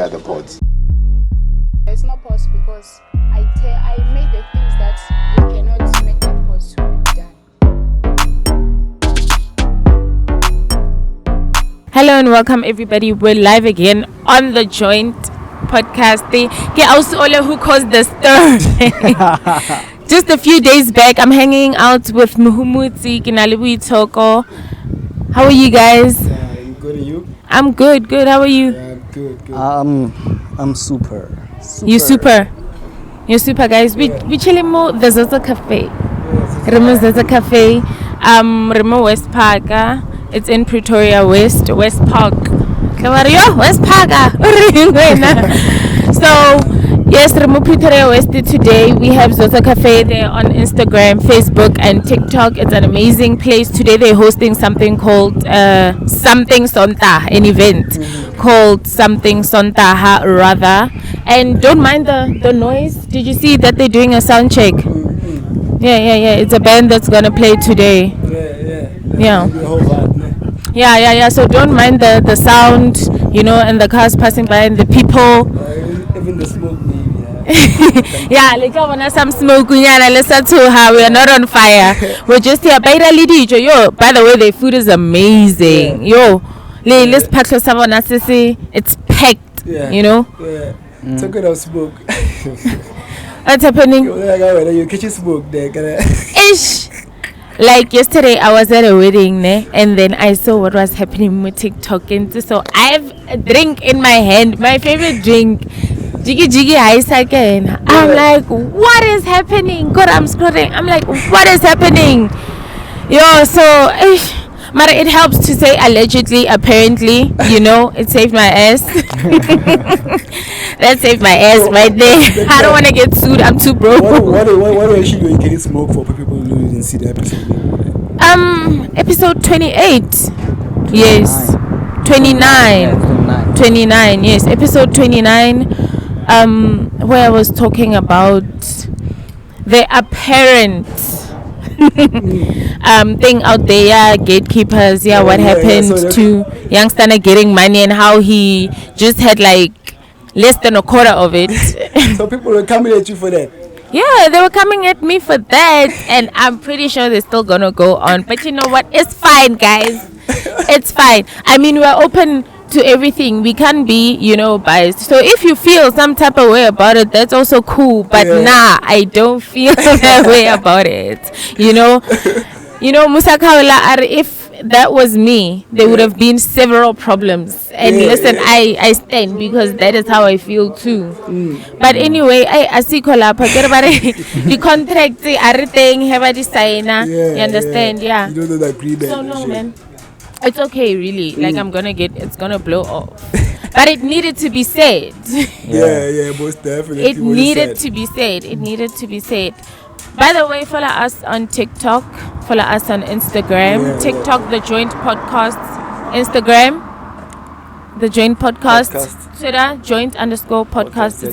where are the pods? It's not pause because I made the things that you cannot make that pause to be done. Hello and welcome everybody. We're live again on the Joint Podcast. Who caused the stir? Just a few days back, I'm hanging out with Muhumutsi Kinalibu Toko. How are you guys? I'm good, and you? I'm good. How are you? Yeah, good. I'm super. You're super, guys. We chilling more. There's also cafe. There's a cafe. Remo West Park. It's in Pretoria West Park. West Park. So yes, Remo Pretoria West today. We have Zosa Cafe there on Instagram, Facebook, and TikTok. It's an amazing place. Today they're hosting something called Something Sonta, an event called Something Sonta rather. And don't mind the noise. Did you see that they're doing a sound check? Yeah. It's a band that's gonna play today. Yeah. So don't mind the sound, and the cars passing by and the people. Even the smoke, maybe. Yeah, like I want some smoke. Listen to her. We are not on fire. We're just here. By the way, the food is amazing. Let's pack someone. It's packed. Yeah. It's a good of smoke. What's happening? You catch smoke there. Ish. Like yesterday, I was at a wedding, and then I saw what was happening with TikTok. And so I have a drink in my hand, my favorite drink, Jiggy Ice again. I'm like, what is happening? God, I'm scrolling. I'm like, what is happening? But it helps to say allegedly, apparently, it saved my ass. That saved my ass right there. I don't want to get sued. I'm too broke. What actually you getting smoke for people who didn't see the episode? Episode 28. Yes. 29. Yes. Episode 29. Where I was talking about the apparent thing out there, gatekeepers, what happened to Youngster getting money and how he just had like less than a quarter of it. So people were coming at you for that? Yeah, they were coming at me for that, and I'm pretty sure they're still gonna go on. But you know what? It's fine, guys. It's fine. I mean, we're open to everything. We can't be, biased. So if you feel some type of way about it, that's also cool. But I don't feel that way about it. Musa Kaula, if that was me, there would have been several problems. And listen, I stand because that is how I feel too. But anyway, I see Kolapa, the contract, everything, have a designer. You understand? Yeah. You don't agree that. So no, man. It's okay, really. Like it's gonna blow off. But it needed to be said. Yeah, most definitely. It needed to be said. By the way, follow us on TikTok. Follow us on Instagram. TikTok, The Joint Podcast. Instagram, The Joint Podcast. Twitter, Joint_podcast.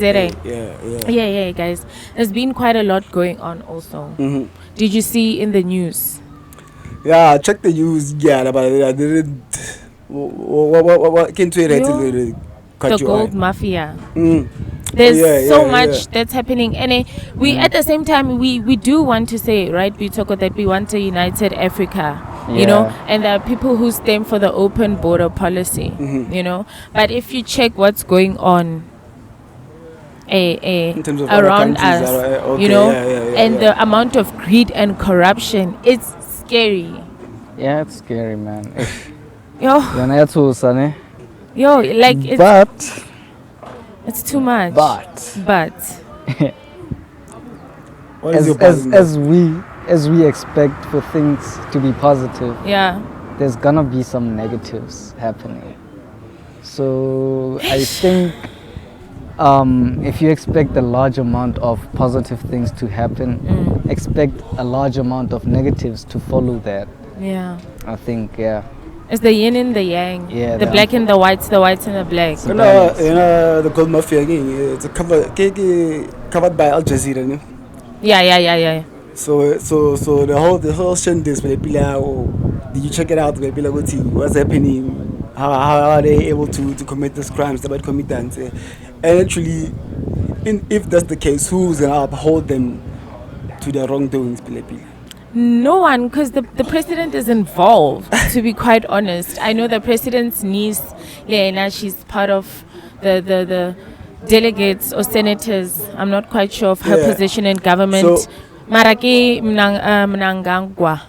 Yeah, guys. There's been quite a lot going on also. Did you see in the news? Yeah, check the news. Yeah, but I didn't. What came to it? The gold mafia. There's so much that's happening, and we at the same time we do want to say, right, we talk that we want a united Africa, and there are people who stand for the open border policy, but if you check what's going on in terms of around us, and the amount of greed and corruption, it's scary. Yeah, it's scary, man. It's too much. But as we expect for things to be positive, there's gonna be some negatives happening. So I think if you expect a large amount of positive things to happen, expect a large amount of negatives to follow that. Yeah. I think, It's the yin and the yang. Yeah, the black and the whites and the black. The gold mafia again. It's covered by Al Jazeera. Yeah. So the whole shin this, did you check it out? What's happening? how are they able to commit these crimes that commit and actually, if that's the case, who's gonna uphold them to their wrongdoings? No one, because the president is involved, to be quite honest. I know the president's niece, Lena, she's part of the delegates or senators. I'm not quite sure of her position in government. So, Maraki Mnangagwa.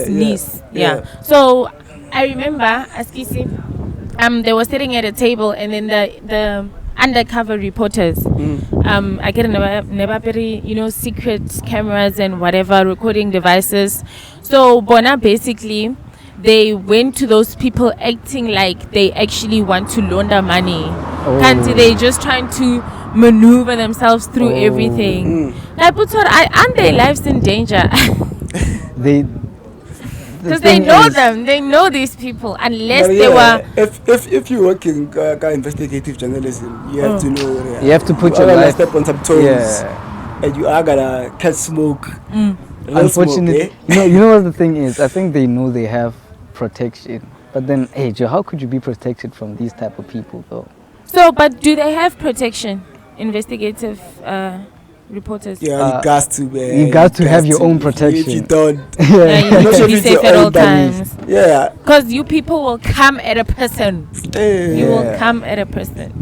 Niece. Yeah. So I remember Askisi, they were sitting at a table, and then the undercover reporters, I get never very, secret cameras and whatever recording devices. So Bona basically, they went to those people acting like they actually want to launder money. Can't they just trying to maneuver themselves through everything? Aren't their lives in danger? Because they know them, they know these people. Unless they were. If you work in investigative journalism, you have to know. You have to put your life step on some toes, and you are gonna catch smoke. Unfortunately, you know what the thing is. I think they know they have protection, but then, hey, Joe, how could you be protected from these type of people, though? So, but do they have protection? Investigative reporters. Yeah, you got to have your own protection. If you don't, you need to be safe at all times. Yeah, because you people will come at a person. You will come at a person.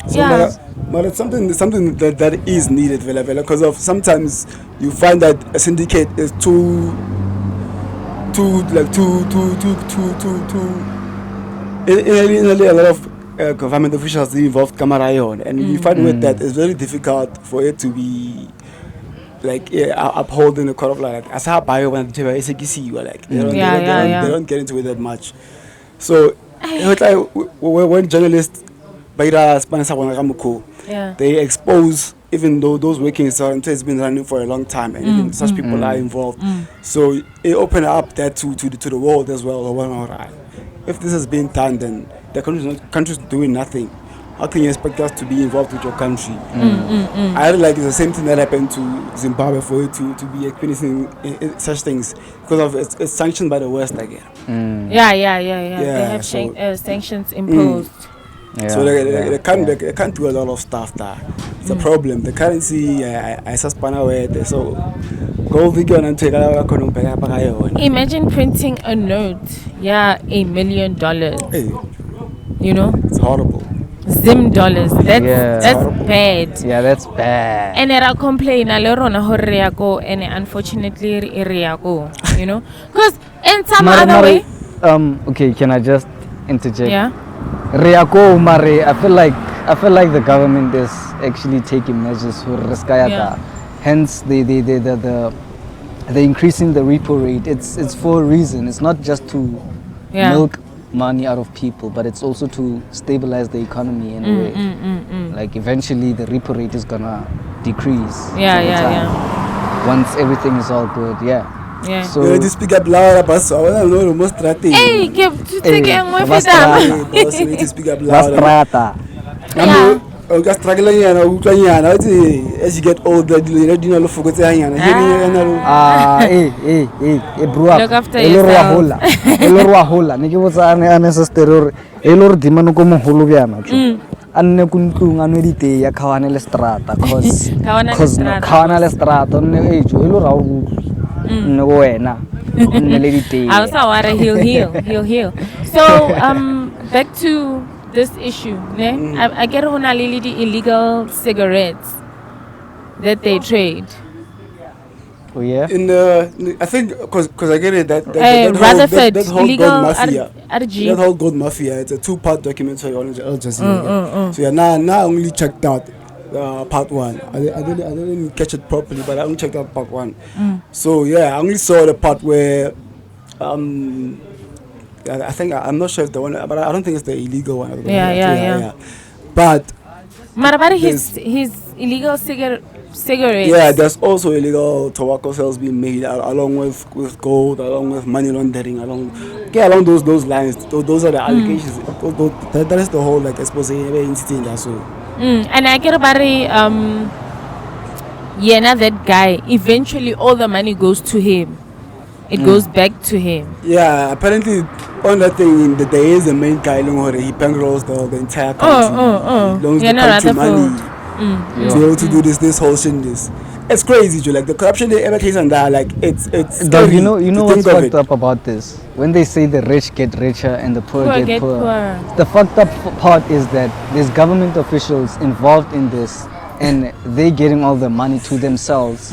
So but it's something that is needed, because of sometimes you find that a syndicate is too. In a lot of government officials involved Camarayon, and you find with that it's very difficult for it to be upholding the court of law. As a bio when they don't get into it that much. So when journalists they expose, even though those workings has been running for a long time, and even such people are involved. So it opened up that to the world as well. If this has been done, then the country's doing nothing. How can you expect us to be involved with your country? I feel like it's the same thing that happened to Zimbabwe for it to be experiencing such things, because of it's sanctioned by the West again. They have sanctions imposed. So they can't do a lot of stuff there. It's a problem. The currency I suspend away. So gold and take imagine printing a note, $1 million. Hey. It's horrible. Zim dollars. That's bad. Yeah, that's bad. And I complain and unfortunately because in some other way. Okay, can I just interject? Yeah. Riako Mare, I feel like the government is actually taking measures for Riskayata. Hence the increasing the repo rate. It's for a reason. It's not just to milk money out of people, but it's also to stabilize the economy in a way. Like eventually the repo rate is gonna decrease. Once everything is all good. So you just speak up louder, boss. I want to know most strategy. Hey, give to take boss, you need to speak up louder. Just struggling as you get older, you don't forget look after yourself. Anne kuntung anu dite ya kawane le strata cause kawane le strata ne ejo ilo ra u ne wena ne le dite I was aware he'll heal. So back to this issue, ne? I get hona lili the illegal cigarettes that they trade. Oh yeah. I think because I get it that whole illegal gold mafia. RG. That whole gold mafia. It's a 2-part documentary on Al Jazeera. So now only checked out part 1. I didn't catch it properly, but I only checked out part 1. So I only saw the part where I think I'm not sure if the one, but I don't think it's the illegal one. Yeah. But his illegal cigarettes. Yeah, there's also illegal tobacco sales being made along with gold, along with money laundering, along those lines. Those are the allegations. That is the whole expose incident. And I get about that guy. Eventually, all the money goes to him. It goes back to him. Yeah, apparently on that thing, there is a main guy he bankrolls the entire country. Loans the country money to be able to do this whole shit. It's crazy, Joe. Like the corruption they ever case on that, like it's. You know what's fucked up about this? When they say the rich get richer and the poor get poorer. The fucked up part is that there's government officials involved in this, and they getting all the money to themselves,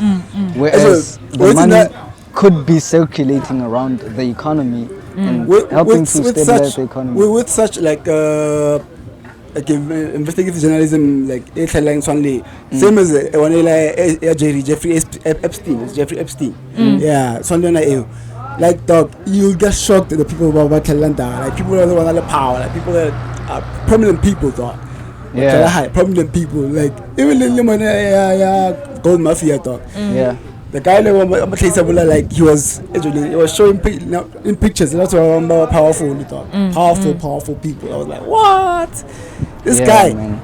whereas the money could be circulating around the economy and helping to stabilize the economy. With such like investigative journalism, like headlines only, same as Jeffrey Epstein. Yeah, like dog, you'll get shocked at the people about Atlanta. Like people that want the power, like people that are prominent people, dog. Yeah, prominent people, like even the gold mafia, dog. Yeah. The guy like he was showing in pictures. That's why I'm more powerful, powerful people. I was like, what? This guy. Man.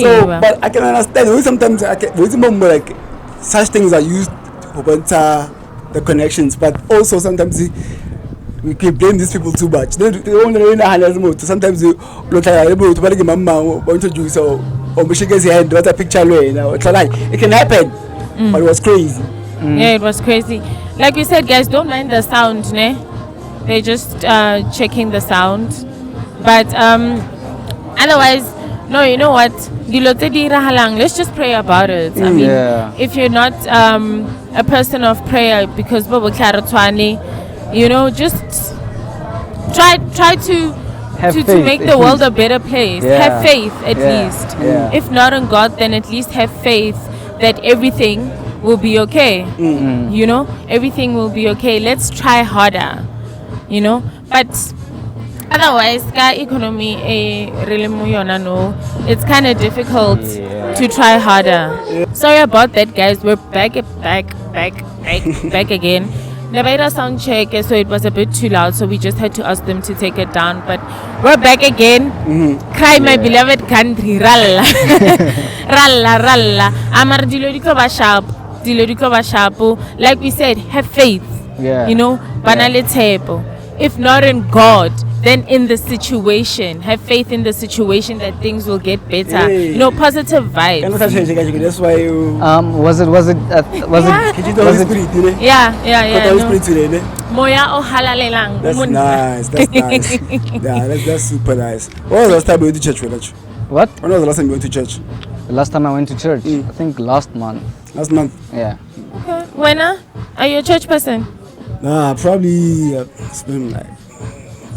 So, but I can understand. Sometimes like such things are used to the connections, but also sometimes we can blame these people too much. They don't really know. Sometimes you look like introduce or Michigan's head, what a picture way. It can happen, but it was crazy. Yeah, it was crazy. Like we said, guys, don't mind the sound, ne? They're just checking the sound. But otherwise, no, you know what? Let's just pray about it. I mean, if you're not a person of prayer, because you know, just try to make the world a better place. Have faith at least. If not in God, then at least have faith that everything will be okay. You know, everything will be okay. Let's try harder, you know. But otherwise, economy it's kind of difficult to try harder. Sorry about that, guys. We're back again. Never sound check, so it was a bit too loud, so we just had to ask them to take it down. But we're back again. Cry, my beloved country. Ralla. Amar dilo di sharp. Like we said, have faith. You know, if not in God, then in the situation. Have faith in the situation that things will get better. You know, positive vibes. That's why you. Was it? Moya o halalelang. That's nice. Yeah, that's super nice. When was the last time you went to church, Village? What? When was the last time you went to church? The last time I went to church, I think last month. Last month? Yeah. Okay. When are you a church person? Nah, probably it's been like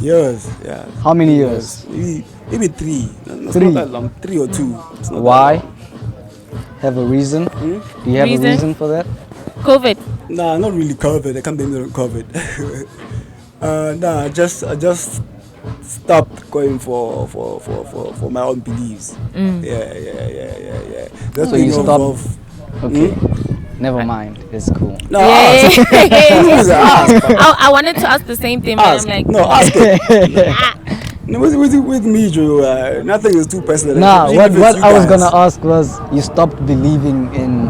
years. Yeah. How many years? Maybe 3. It's 3. not that long. 3 or 2. Why? Have a reason? Do you have a reason for that? COVID. Nah, not really COVID. I can't blame it on COVID. Nah, I just stopped going for my own beliefs. Yeah. That's so you stopped. Okay. Never mind. It's cool. No, Yeah. ask. I wanted to ask the same thing, but I'm like, ask it. No, with me, Joe, nothing is too personal. Nah, what I was gonna ask was, you stopped believing in.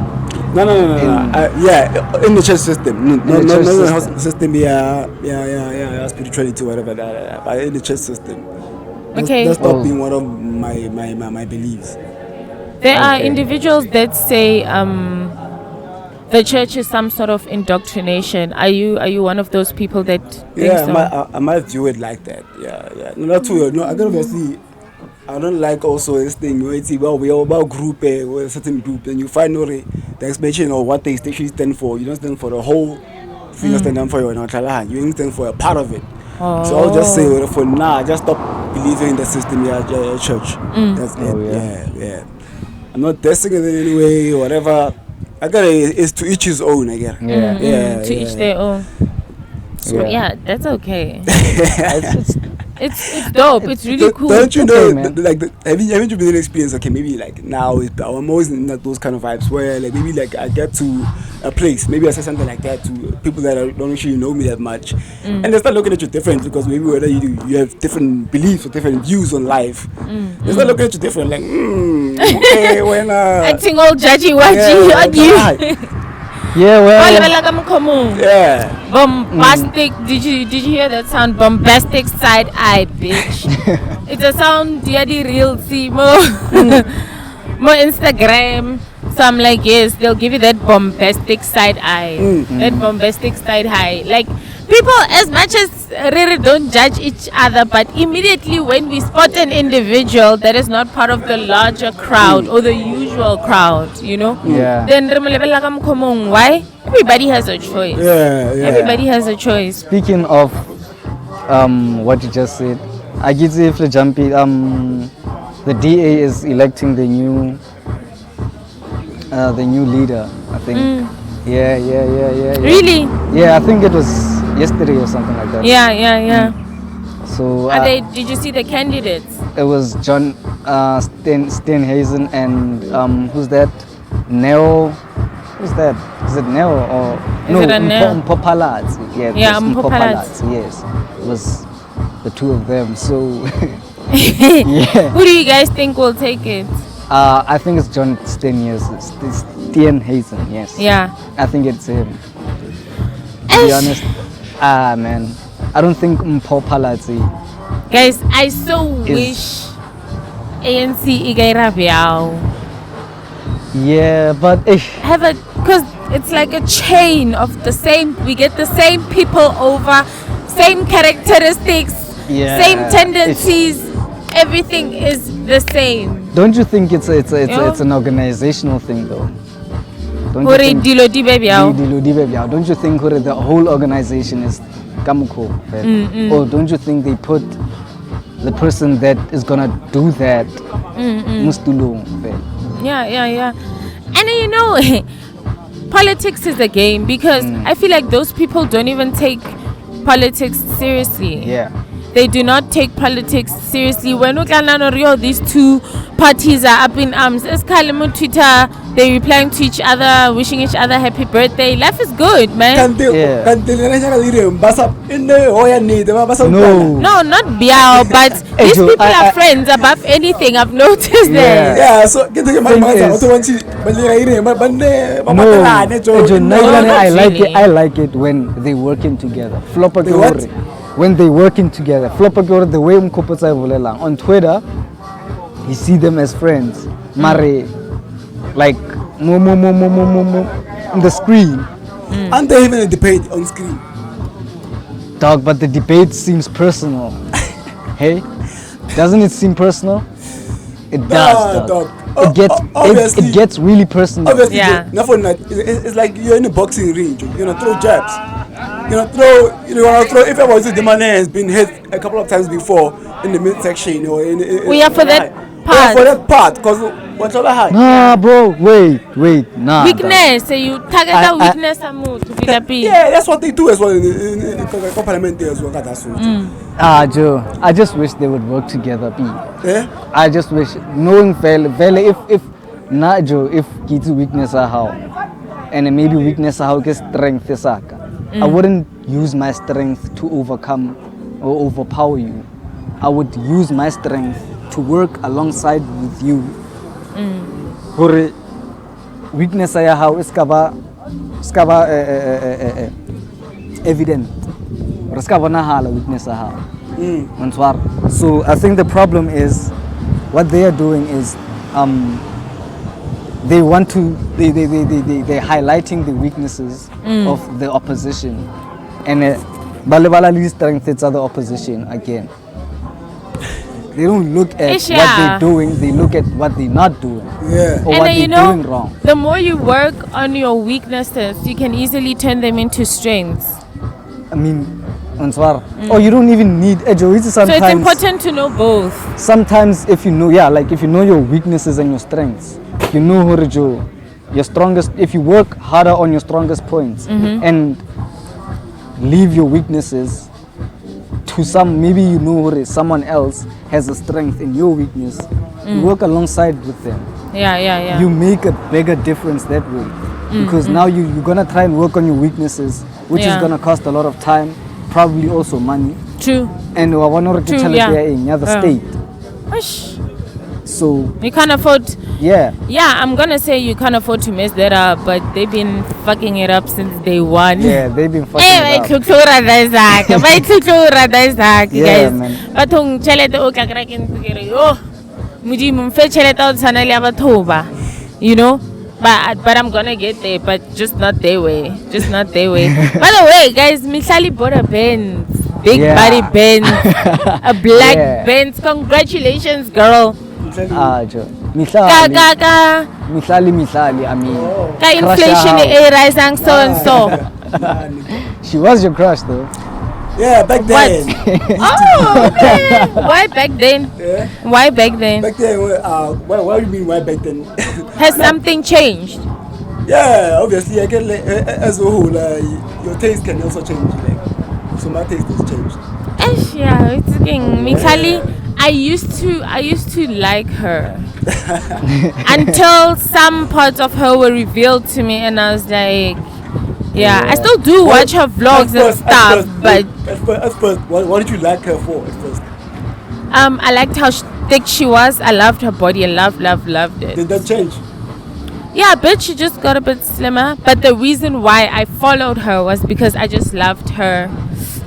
No. In the church system. No, the system. Yeah, spirituality, whatever. But in the church system. Okay. That's not being one of my beliefs. There are individuals that say the church is some sort of indoctrination. Are you one of those people that think so? I might view it like that. Yeah. No, not too. No, I don't obviously. I don't like also this thing where it's we are about group or a certain group, and you find the explanation of what they actually stand for. You don't stand for the whole. You don't stand for your you only stand for a part of it. So I'll just say for now, just stop believing in the system. Church. That's it. Yeah. I'm not testing it in any way or whatever. I got it's to each his own, I guess. To each their own. So that's okay. It's dope. It's really cool. Don't you know? Haven't you been in experience? Okay, maybe like now I'm always in those kind of vibes where like maybe like I get to a place, maybe I say something like that to people that don't actually know me that much, and they start looking at you different because maybe whether you have different beliefs or different views on life, they start looking at you different, like okay, when acting all judgy-wudgy on you. Yeah, well. Yeah. Bombastic. Did you hear that sound? Bombastic side eye, bitch. It's a sound the real see more Instagram. So I'm like, yes, they'll give you that bombastic side eye. That bombastic side eye. Like, people, as much as really don't judge each other, but immediately when we spot an individual that is not part of the larger crowd or the usual crowd, you know, then why? Everybody has a choice. Everybody has a choice. Speaking of what you just said, I get if the jumpy the DA is electing the new leader, I think. Yeah. Really? Yeah, I think it was yesterday or something like that. Yeah. So did you see the candidates? It was John Steenhuisen and who's that? Neo. Who's that? Is it Neo or is it a Neo? Mpopalatsi. Yeah, Mpopalatsi. Yes, it was the two of them. So Who do you guys think will take it? I think it's John Steenhuisen. Yes. Yeah. I think it's him. To be honest, man, I don't think Mpopalatsi. Guys, I so wish ANC Igaira Biao. Yeah, but because it's like a chain of the same. We get the same people over, same characteristics, same tendencies. Everything is the same. Don't you think it's an organizational thing though? Don't you think the whole organization is Kamuko? Or don't you think they put the person that is gonna do that Mustulu? Yeah. And you know, politics is a game because I feel like those people don't even take politics seriously. Yeah. They do not take politics seriously. When these two parties are up in arms, on Twitter, they replying to each other, wishing each other happy birthday. Life is good, man. No, not Biao, but these people are friends above anything. I've noticed that. Yeah, so I like it when they working together. When they working together. The way on Twitter, you see them as friends. Mare, like on the screen. And they even a debate on screen. Dog, but the debate seems personal. Hey, doesn't it seem personal? It does, dog. It gets really personal. Obviously, it's like you're in a boxing ring. You know, throw jabs. You wanna throw. If I was the man has been hit a couple of times before in the midsection or we are for that part. For that part, because what's all I had. Nah, bro. Wait. Nah. Weakness. So you target that weakness and move to be. Yeah, that's what they do as well in parliament as well. Joe, I just wish they would work together. Yeah? I just wish knowing Vele if not Joe, if Kitu weakness are how and maybe weakness are how get strength is I wouldn't use my strength to overcome or overpower you. I would use my strength to work alongside with you. Weakness are how is evident. So I think the problem is what they are doing is they're highlighting the weaknesses of the opposition and Balibala strength it's other opposition again. They don't look at what they're doing, they look at what they're not doing. Yeah. Or and what they're doing wrong. The more you work on your weaknesses, you can easily turn them into strengths. I mean, or you don't even need sometimes. So it's important to know both. Sometimes if you know your weaknesses and your strengths, you know your strongest, if you work harder on your strongest points and leave your weaknesses to maybe someone else has a strength in your weakness, you work alongside with them. Yeah. You make a bigger difference that way. Because now you're going to try and work on your weaknesses, which is going to cost a lot of time, probably also money. True. And I want to in another state. So you can't afford. Yeah, I'm gonna say you can't afford to mess that up, but they've been fucking it up since day one. yeah, they've been fucking Eh, it up. Yeah, guys. man. Bathong tjhelete o tla kerekeng ke re, "Oh, Modimo mfe tjhelete ya ho tshwana le ya batho ba." You know? But I'm gonna get there, but just not their way. Just not their way. By the way, guys, Mihlali bought a Benz. Big body Benz. A black Benz. Congratulations, girl. Jo. Ka Mihlali, I mean. Ka inflation e rising so and so. She was your crush though. Yeah, back then. Oh, okay. Why back then? Yeah. Why back then? Back then, what do you mean why back then? Has something changed? Yeah, obviously, I can as a whole, your taste can also change. Like, so my taste has changed. Yeah, it's again. Mikhali, I used to like her until some parts of her were revealed to me, and I was like, yeah. I still do watch her vlogs and stuff, but at first, what did you like her for at first? I liked how thick she was. I loved her body. I loved it. Did that change? Yeah, but she just got a bit slimmer. But the reason why I followed her was because I just loved her,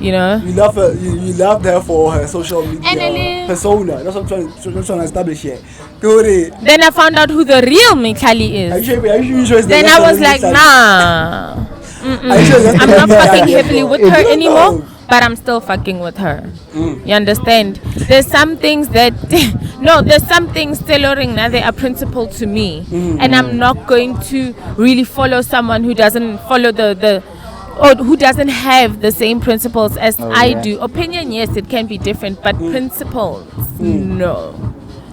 you know. You love her. You loved her for her social media persona. That's what I'm trying to establish here. Then I found out who the real Mikhali is. Are you sure then I was like, nah. I'm not fucking heavily with her anymore, but I'm still fucking with her. You understand? There's some things that there's some things tailoring now they are principle to me, and I'm not going to really follow someone who doesn't follow or who doesn't have the same principles as I do. Opinion, yes, it can be different, but principles, no.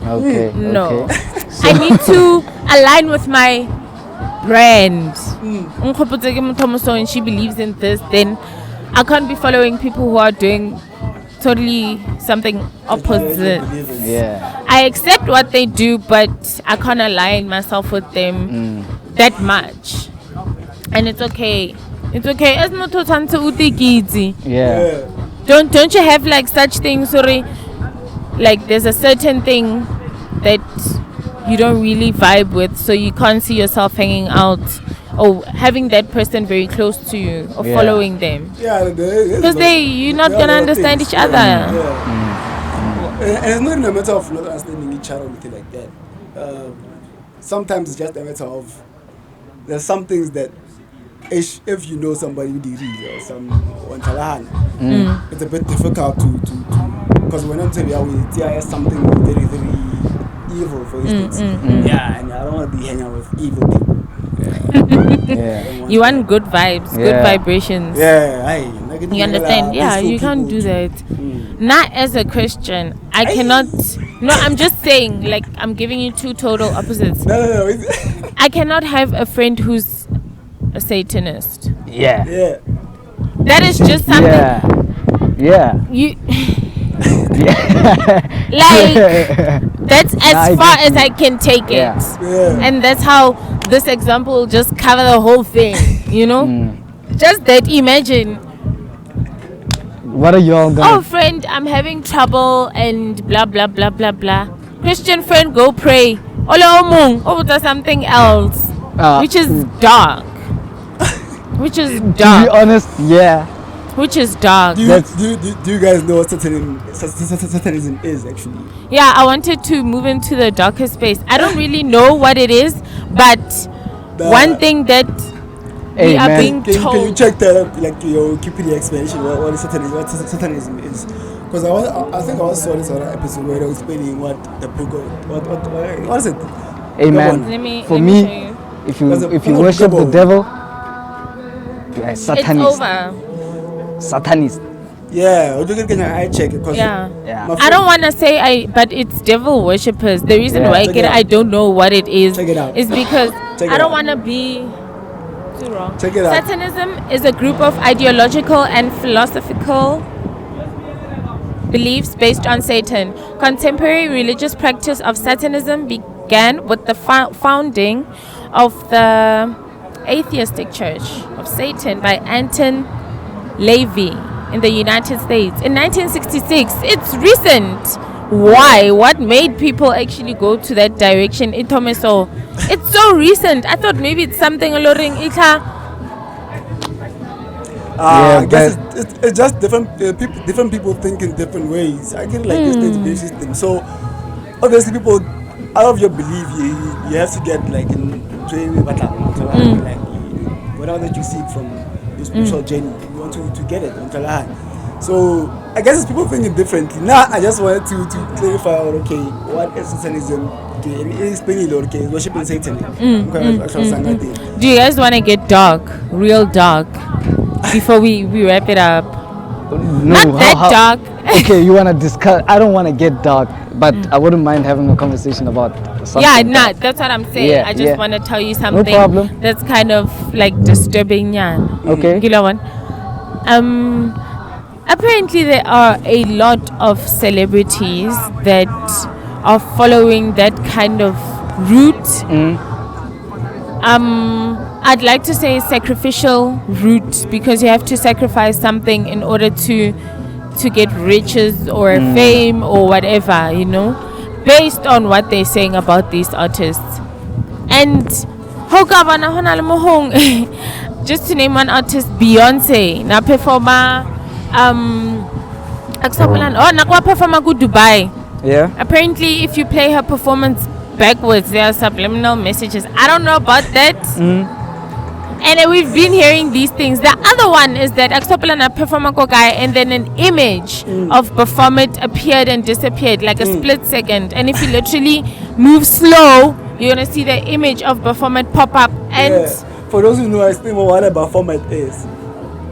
Okay. No. Okay. I need to align with my brand. And she believes in this, then I can't be following people who are doing totally something opposite. Yeah. I accept what they do, but I can't align myself with them that much. And it's okay. It's okay. It's not Yeah. Don't you have like such things, sorry? Like there's a certain thing that you don't really vibe with, so you can't see yourself hanging out or having that person very close to you or following them. Yeah, because you're not gonna understand each other. And it's not a matter of not understanding each other or anything like that. Sometimes it's just a matter of there's some things that if you know somebody with degree or some it's a bit difficult to because when I'm saying we something very very evil, for instance. Yeah, and I don't want to be hanging out with evil people. You want good vibes, good vibrations. You understand? Yeah, you can't do that. Not as a Christian. I cannot. No, I'm just saying, like, I'm giving you two total opposites. No. I cannot have a friend who's a Satanist. Yeah. That is just something. Yeah. You. Like, that's as far as I can take it. And that's how this example will just cover the whole thing, you know? Just that, imagine. What are y'all gonna... Oh, friend, I'm having trouble and blah, blah, blah, blah, blah. Christian friend, go pray. Or something else. Which is dark. Which is dark. To be honest, which is dark. Do you guys know what Satanism is actually? Yeah, I wanted to move into the darker space. I don't really know what it is, but one thing that we are being told. Can you check that up, like your Wikipedia explanation? What is Satanism? What Satanism is? Because I think I also saw this other episode where they were explaining what the book of what is it? Amen. For me, if you worship the devil, you are Satanist. It's over. Satanist. Yeah, I check it. Yeah. I don't want to say but it's devil worshippers. The reason why I don't know what it is is because I don't want to be too wrong. Check it out. Satanism is a group of ideological and philosophical beliefs based on Satan. Contemporary religious practice of Satanism began with the founding of the atheistic church of Satan by Anton LaVey in the United States in 1966. It's recent. why? What made people actually go to that direction? It's so recent. I thought maybe it's something alluring. I guess it's just different people think in different ways. I get like this belief system. So obviously people out of your belief you have to get like in training like whatever that you seek from your spiritual journey, you want to get it. So I guess it's people thinking differently. Now I just wanted to clarify what is Satanism? Okay, worshiping Satan. Do you guys want to get dark, real dark, before we wrap it up? No, not that dark. Okay, you want to discuss? I don't want to get dark, but I wouldn't mind having a conversation about something. Yeah, that's what I'm saying. I just want to tell you something. No problem. That's kind of like disturbing. Okay. Apparently there are a lot of celebrities that are following that kind of route. I'd like to say sacrificial route, because you have to sacrifice something in order to get riches or fame or whatever, based on what they're saying about these artists. And just to name one artist, Beyonce na performer performer go Dubai. Yeah. Apparently if you play her performance backwards, there are subliminal messages. I don't know about that. And we've been hearing these things. The other one is that Aksopalana performer guy, and then an image of Baphomet appeared and disappeared like a split second. And if you literally move slow, you're gonna see the image of Baphomet pop up. And for those who know, I explain what a Baphomet is.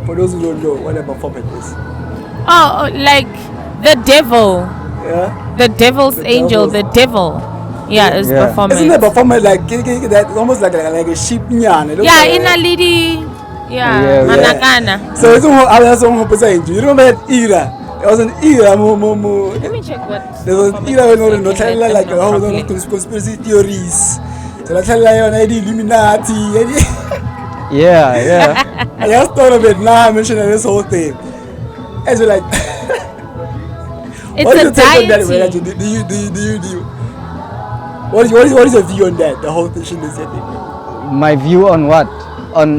For those who don't know what a Baphomet is. Oh, like the devil. Yeah. The devil's angel. The devil. Yeah, it's Baphomet. Isn't it Baphomet like that? Almost like a sheep. Yeah, in a lady. Yeah, manakana. So it's all saying. You remember that era? It was an era. Let me check what. There was an era when no tell like a whole lot of conspiracy theories. So I tell you on Illuminati. Yeah. I just thought of it now. I mentioned this whole thing. It's like. It's a deity. Do you? What is your view on that? The whole thing is happening. My view on what? On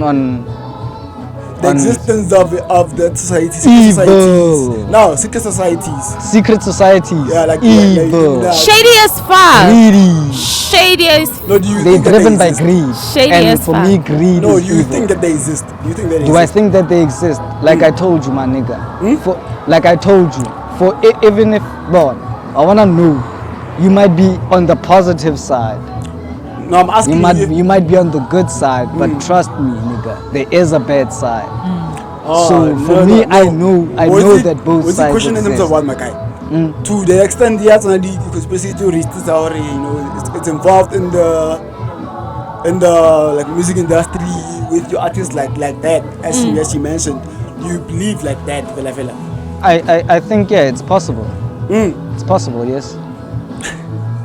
the existence of the societies. Evil. No, secret societies. Secret societies. Yeah, like evil. Shady as fuck. Greedy. Shady as. No, do you They're think driven that by greed. Shady and as for fuck. me, greed no, is do you evil. think that they exist? Do you think that they Do I exist? think that they exist? Like I told you, my nigga. Like I told you, even if, I wanna know, you might be on the positive side. No, I'm asking you might be on the good side, but trust me, nigga, there is a bad side. So for me, I know that both sides exist. What's the question in terms of what, my guy? To the extent the conspiracy theories is already, it's involved in the like music industry with your artists like that, as you mentioned. You believe like that, fella. I think it's possible. It's possible, yes.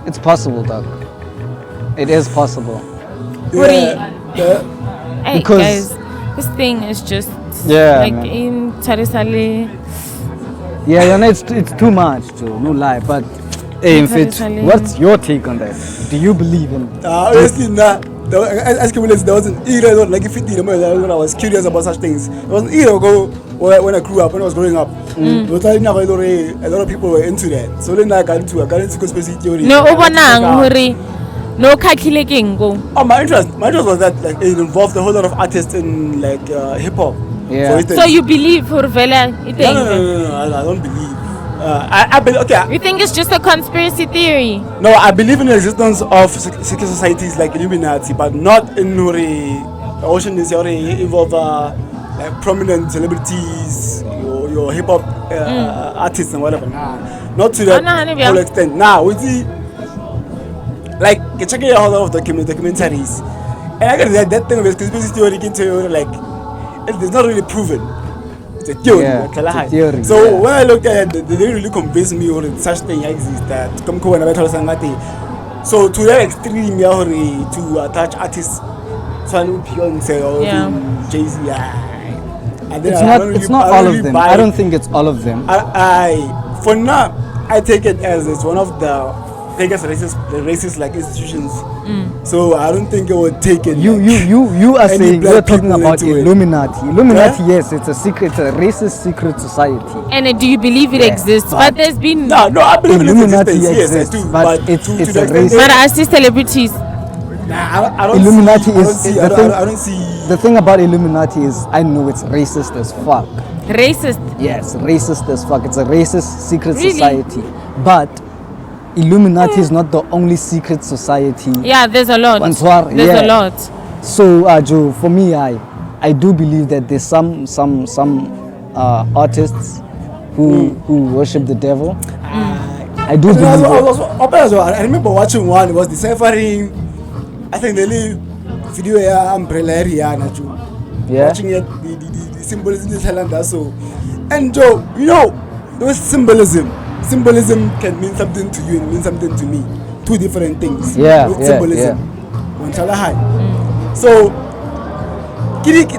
It's possible, dog. It is possible. Hey Because guys, this thing is just man. in Tarisale. Yeah, it's too much, too, no lie. But hey, what's your take on that? Do you believe in? Honestly, there was an era like if when I was curious about such things. There was an era ago when I grew up, when I was growing up. A lot of people were into that. So then I got into conspiracy theory. No, no calculating go. Oh, my interest was that like it involved a whole lot of artists in like hip hop. Yeah. So you believe Hurvela? No, I don't believe. I believe. Okay. You think it's just a conspiracy theory? No, I believe in the existence of secret societies like Illuminati, but not in the ocean is already involve like prominent celebrities, your hip hop artists and whatever. Not to that whole extent. Now we see. Like, check out a whole lot of documentaries. And I got that thing of conspiracy theory can tell you, like, it's not really proven. It's a theory. Yeah, it's a theory. So when I looked at it, they didn't really convince me or such thing exists. So to that extreme, to attach artists, Beyonce or Jay-Z, and then it's not all of them. I don't think it's all of them. For now, I take it as it's one of the biggest racist like institutions. So I don't think it would take it. You are saying you're talking about Illuminati. Illuminati, yes, it's a racist secret society. And do you believe it exists? But there's been no, I believe Illuminati it exists. exists, Yes, I do. but it's a racist. But I see celebrities. I don't Illuminati see, is I the don't, thing. I don't see. The thing about Illuminati is, I know it's racist as fuck. Racist. Yes, racist as fuck. It's a racist secret Really? society. But Illuminati is not the only secret society. Yeah, there's a lot. Bonsoir, There's yeah. a lot. So, Joe, for me, I do believe that there's some artists who worship the devil. I do believe I remember watching one. It was deciphering. I think the little video umbrella area. Yeah. Watching it, the symbolism is Helanda. So, and Joe, you know, there was symbolism. Symbolism can mean something to you and mean something to me. Two different things. Yeah, with yeah, symbolism. So,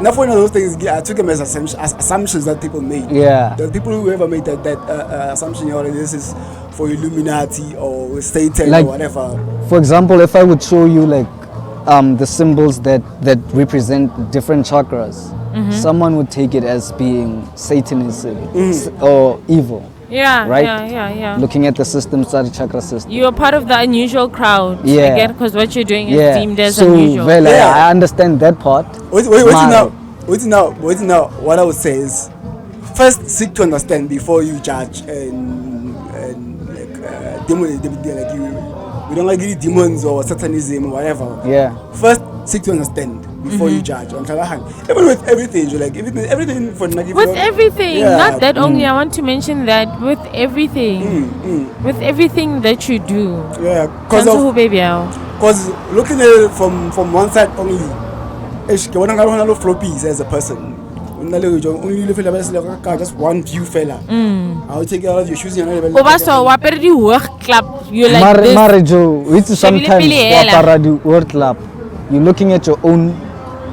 enough one of those things. I took them as assumptions that people made. Yeah. The people who ever made that assumption, this is for Illuminati or Satan like, or whatever. For example, if I would show you like the symbols that represent different chakras, someone would take it as being Satanism or evil. Yeah, right? Yeah. Looking at the system, chakra system. You're part of the unusual crowd. Yeah. I get because what you're doing is deemed as so, unusual. Well, I understand that part. Wait now. What I would say is, first seek to understand before you judge and like demon. Like we don't like any demons or satanism or whatever. Yeah. First seek to understand before you judge. Even with everything, you like everything for negative. With everything, yeah. not that only. I want to mention that with everything, with everything that you do. Yeah, because looking at it from one side only, floppies as a person. Only just one view fella. I'll take out of your shoes and club. You like this. Marijo, which sometimes word club. You're looking at your own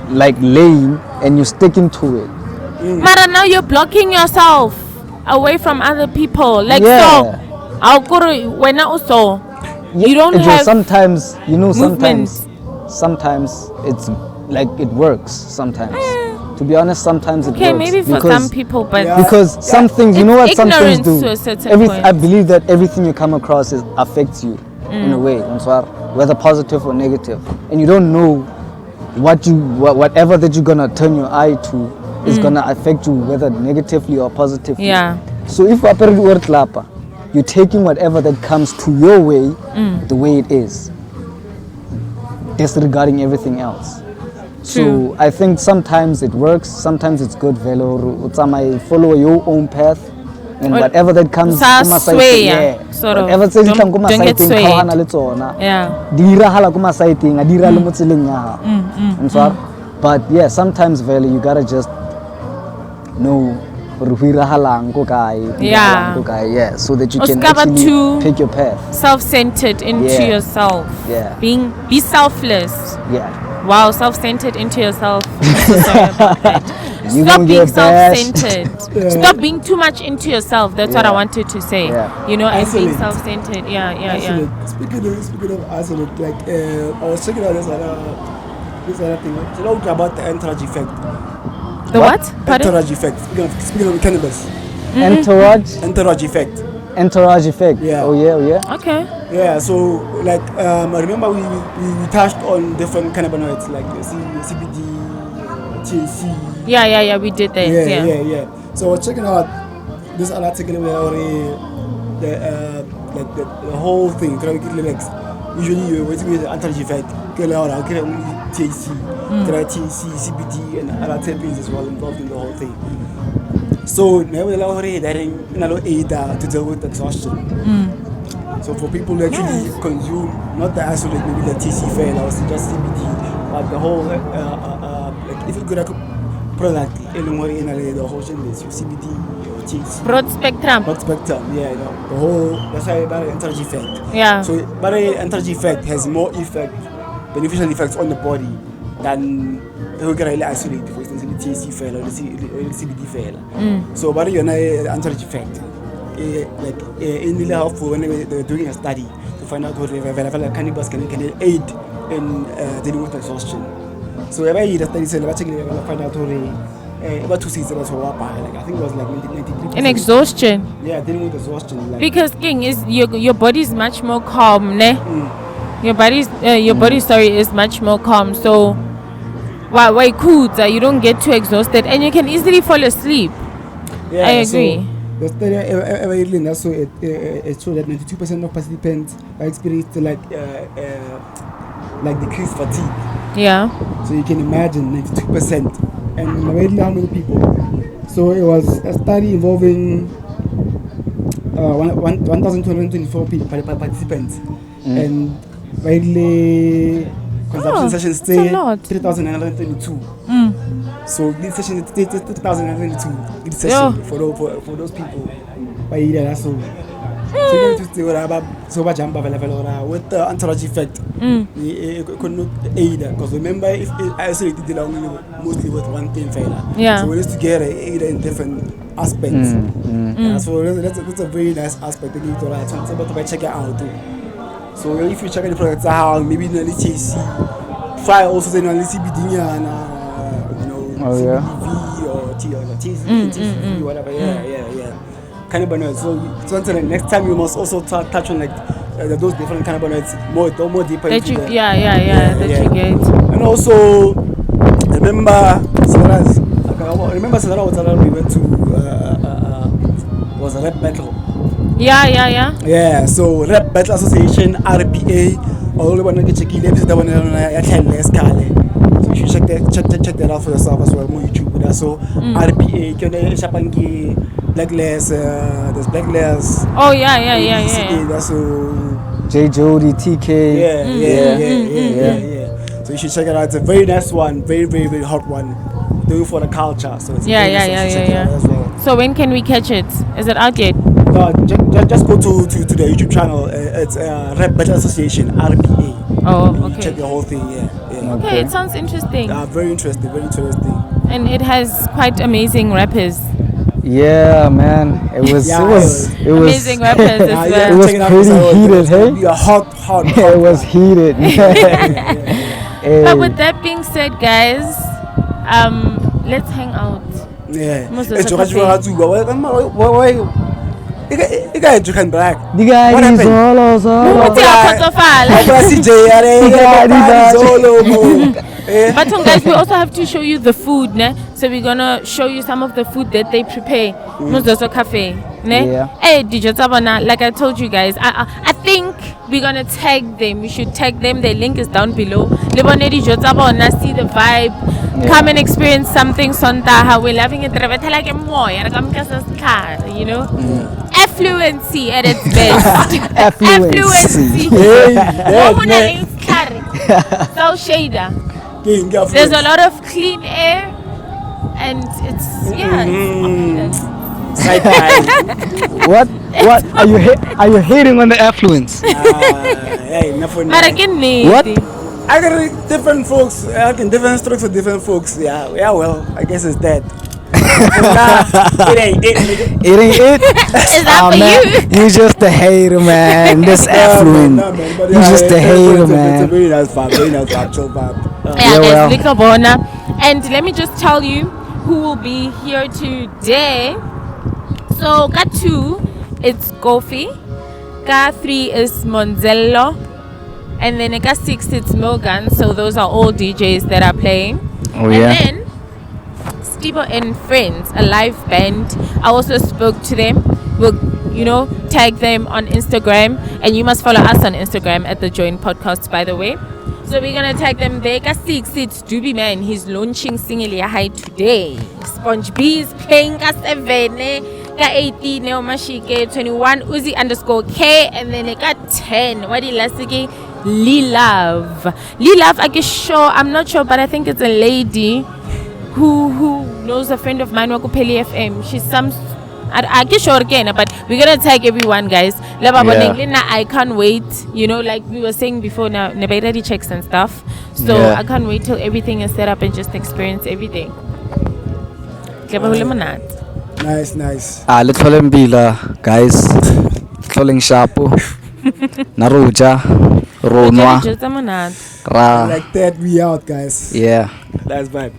like lane and you're sticking to it. Mara, now you're blocking yourself away from other people. Like so, I'll go to when I also you don't have sometimes movement. sometimes it's like it works sometimes. To be honest, sometimes it works. Okay, maybe for some people, but because some things, you know what some things do. To a certain point. I believe that everything you come across affects you in a way, whether positive or negative, and you don't know whatever that you're gonna turn your eye to is gonna affect you whether negatively or positively. Yeah. So if you're taking whatever that comes to your way the way it is, disregarding everything else. So I think sometimes it works, sometimes it's good. Follow your own path, and whatever that comes, whatever says it come but yeah, sometimes you gotta just know so that you can actually pick your path. Self-centered into yourself. Be selfless. Wow, self-centered into yourself. So sorry about that. Stop being self-centered. Stop being too much into yourself. That's what I wanted to say. You know, and being self-centered. Yeah. Speaking of isolate, like I was checking out this other thing. You know about the entourage effect. The what? Entourage effect. Speaking of cannabis. Entourage effect. Entourage effect. Yeah. Oh yeah. Okay. Yeah. So like I remember we touched on different cannabinoids like CBD, THC. Yeah. We did that. Yeah. So I was checking out this article where the whole thing. Usually you're waiting with the entourage effect. THC, CBD, and other terpenes as well involved in the whole thing. So now we're already aid to deal with exhaustion. So for people who actually consume not the isolate, maybe the TC fail or just CBD, but the whole like if you could product the whole thing is CBD or THC. Broad spectrum, yeah, the whole that's why battery entourage effect. Yeah. So battery entourage effect has more beneficial effects on the body than the really isolate, for instance, the THC fail or the CBD fail. So battery entourage effect. really helpful when they were doing a study to find out what cannabis can aid in dealing with exhaustion. So if I eat a study, find out about 2 seasons like I think it was like 93%. In exhaustion. Yeah, dealing with exhaustion. Like, because king is your body is much more calm, ne? Your body is much more calm. So why cool you don't get too exhausted and you can easily fall asleep. Yeah, I agree. So the study so it showed that 92% of participants are experiencing like decreased fatigue. Yeah. So you can imagine 92%. And how many people? So it was a study involving 1,224 participants, and widely consumption sessions stay 3,922. So this session is 3,922. This session for those people. So much with the entourage effect, it could not aid because remember, if I isolated the mostly with one thing, so we used to get aid in different aspects. So that's a very nice aspect. You need to check it out. So if you check the products out, maybe in the THC, try also the CBD and CBD or THC, whatever. Yeah. Cannabinoids. So until the next time, you must also touch on like those different cannabinoids more deeper. That you get. And also remember, Sarah, we went to was a rap battle. Yeah. So Rap Battle Association RPA. All the one that check it. This is the one that so you should check that out for yourself as well. More YouTube. So RPA. Blacklist, there's Blacklist. Oh yeah. That's so J Jody, TK. Yeah. So you should check it out. It's a very nice one, very hot one. Doing for the culture. So it's yeah. So when can we catch it? Is it out yet? No, just go to the YouTube channel. It's Rap Battle Association RPA. Oh, okay. Check the whole thing. Yeah. Okay, it sounds interesting. Very interesting. And it has quite amazing rappers. Yeah, man. It was amazing rappers as well. It was pretty heated, hey? Be a hot. It was heated. But with that being said, guys, let's hang out. Yeah. Why? You guys can black. The guy is all. But guys, we also have to show you the food, ne? So we're gonna show you some of the food that they prepare. Mozozo Cafe, ne? Yeah. Hey, like I told you guys, I think we're gonna tag them. We should tag them. The link is down below. See the vibe. Yeah. Come and experience something Sontaha. We're loving it. You know? Affluency at its best. Affluency. So shader. There's a lot of clean air and it's What are you hating on the affluence? What? I got different folks. Different strokes for different folks. Yeah. Well, I guess it's that. It ain't it. Is that for man, you? You just a hater, man. This affluent. You just a hater, man. It's a very nice vibe, chill vibe. And let me just tell you who will be here today. So, got 2, it's Kofi. Got 3 is Monzello. And then got 6, it's Morgan. So those are all DJs that are playing. Oh, yeah. And then Stibo and Friends, a live band. I also spoke to them. We'll, tag them on Instagram. And you must follow us on Instagram at The Joint Podcast, by the way. So we're going to tag them there. Got 6, it's Doobie Man. He's launching Single High today. Sponge B is playing. Got 7, got 18, Neomashike, 21, Uzi_K. And then got 10. What do you last again? Lee Love, I guess I'm not sure, but I think it's a lady who knows a friend of mine, Wakupeli FM. She's I guess sure again, but we're gonna tag everyone, guys. I can't wait. Like we were saying before, now Nebairadi checks and stuff. So I can't wait till everything is set up and just experience everything. Nice. Le tlhole mbila, guys. Tlholeng shapo. Naruja. Ronwa. Just a minute. Ra. Like that, we out, guys. Yeah. That's vibe.